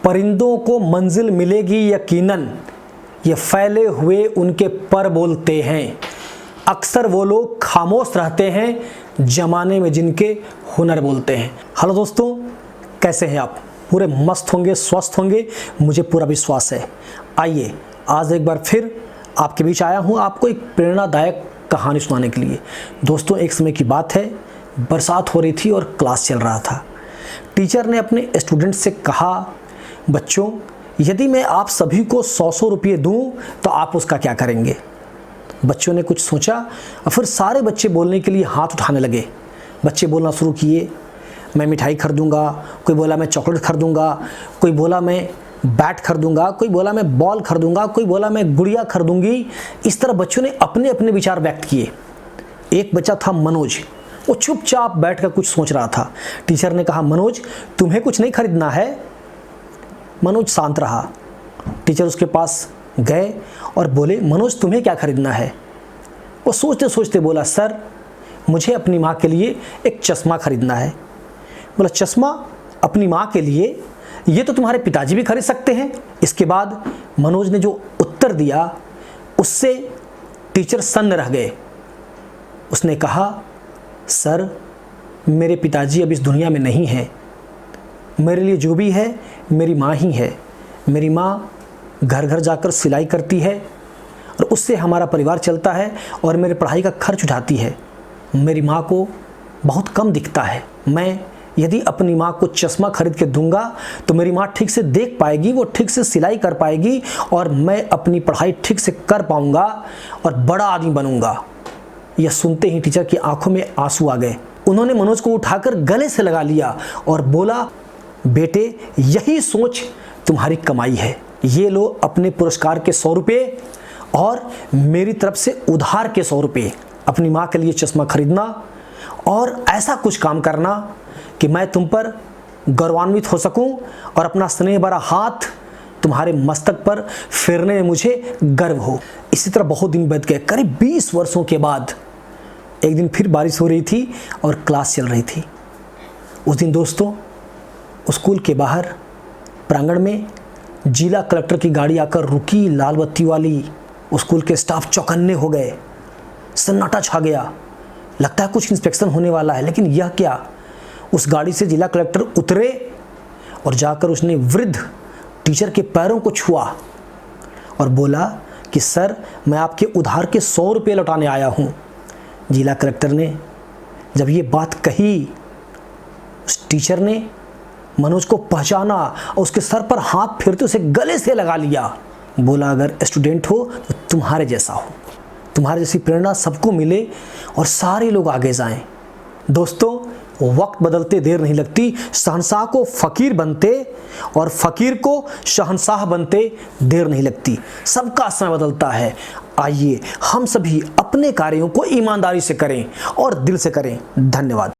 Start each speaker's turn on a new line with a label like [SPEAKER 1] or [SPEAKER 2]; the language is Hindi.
[SPEAKER 1] परिंदों को मंजिल मिलेगी यकीनन, ये फैले हुए उनके पर बोलते हैं। अक्सर वो लोग खामोश रहते हैं जमाने में जिनके हुनर बोलते हैं। हेलो दोस्तों, कैसे हैं आप? पूरे मस्त होंगे, स्वस्थ होंगे, मुझे पूरा विश्वास है। आइए आज एक बार फिर आपके बीच आया हूँ आपको एक प्रेरणादायक कहानी सुनाने के लिए। दोस्तों, एक समय की बात है, बरसात हो रही थी और क्लास चल रहा था। टीचर ने अपने स्टूडेंट्स से कहा, बच्चों यदि मैं आप सभी को 100 रुपये दूं तो आप उसका क्या करेंगे? बच्चों ने कुछ सोचा और फिर सारे बच्चे बोलने के लिए हाथ उठाने लगे। बच्चे बोलना शुरू किए, मैं मिठाई खरीदूंगा, कोई बोला मैं चॉकलेट खरीदूंगा, कोई बोला मैं बैट खरीदूंगा, कोई बोला मैं बॉल खरीदूंगा, कोई बोला मैं गुड़िया खरीदूंगी। इस तरह बच्चों ने अपने अपने विचार व्यक्त किए। एक बच्चा था मनोज, वो चुपचाप बैठकर कुछ सोच रहा था। टीचर ने कहा, मनोज तुम्हें कुछ नहीं खरीदना है? मनोज शांत रहा। टीचर उसके पास गए और बोले, मनोज तुम्हें क्या खरीदना है? वो सोचते सोचते बोला, सर मुझे अपनी माँ के लिए एक चश्मा खरीदना है। बोला, चश्मा अपनी माँ के लिए? ये तो तुम्हारे पिताजी भी खरीद सकते हैं। इसके बाद मनोज ने जो उत्तर दिया उससे टीचर सन्न रह गए। उसने कहा, सर मेरे पिताजी अब इस दुनिया में नहीं हैं। मेरे लिए जो भी है मेरी माँ ही है। मेरी माँ घर घर जाकर सिलाई करती है और उससे हमारा परिवार चलता है और मेरे पढ़ाई का खर्च उठाती है। मेरी माँ को बहुत कम दिखता है। मैं यदि अपनी माँ को चश्मा खरीद के दूंगा तो मेरी माँ ठीक से देख पाएगी, वो ठीक से सिलाई कर पाएगी और मैं अपनी पढ़ाई ठीक से कर पाऊंगा और बड़ा आदमी बनूंगा। यह सुनते ही टीचर की आंखों में आंसू आ गए। उन्होंने मनोज को उठाकर गले से लगा लिया और बोला, बेटे यही सोच तुम्हारी कमाई है। ये लो अपने पुरस्कार के 100 रुपये और मेरी तरफ से उधार के 100 रुपये। अपनी माँ के लिए चश्मा खरीदना और ऐसा कुछ काम करना कि मैं तुम पर गौरवान्वित हो सकूं और अपना स्नेह भरा हाथ तुम्हारे मस्तक पर फेरने में मुझे गर्व हो। इसी तरह बहुत दिन बीत गए। करीब 20 वर्षों के बाद एक दिन फिर बारिश हो रही थी और क्लास चल रही थी। उस दिन दोस्तों स्कूल के बाहर प्रांगण में जिला कलेक्टर की गाड़ी आकर रुकी, लाल बत्ती वाली। स्कूल के स्टाफ चौकन्ने हो गए, सन्नाटा छा गया। लगता है कुछ इंस्पेक्शन होने वाला है, लेकिन यह क्या? उस गाड़ी से जिला कलेक्टर उतरे और जाकर उसने वृद्ध टीचर के पैरों को छुआ और बोला कि सर मैं आपके उधार के 100 रुपये लौटाने आया हूँ। जिला कलेक्टर ने जब ये बात कही, उस टीचर ने मनोज को पहचाना और उसके सर पर हाथ फेरते उसे गले से लगा लिया। बोला, अगर स्टूडेंट हो तो तुम्हारे जैसा हो, तुम्हारे जैसी प्रेरणा सबको मिले और सारे लोग आगे जाएं। दोस्तों वक्त बदलते देर नहीं लगती। शहंशाह को फकीर बनते और फकीर को शहंशाह बनते देर नहीं लगती। सबका समय बदलता है। आइए हम सभी अपने कार्यों को ईमानदारी से करें और दिल से करें। धन्यवाद।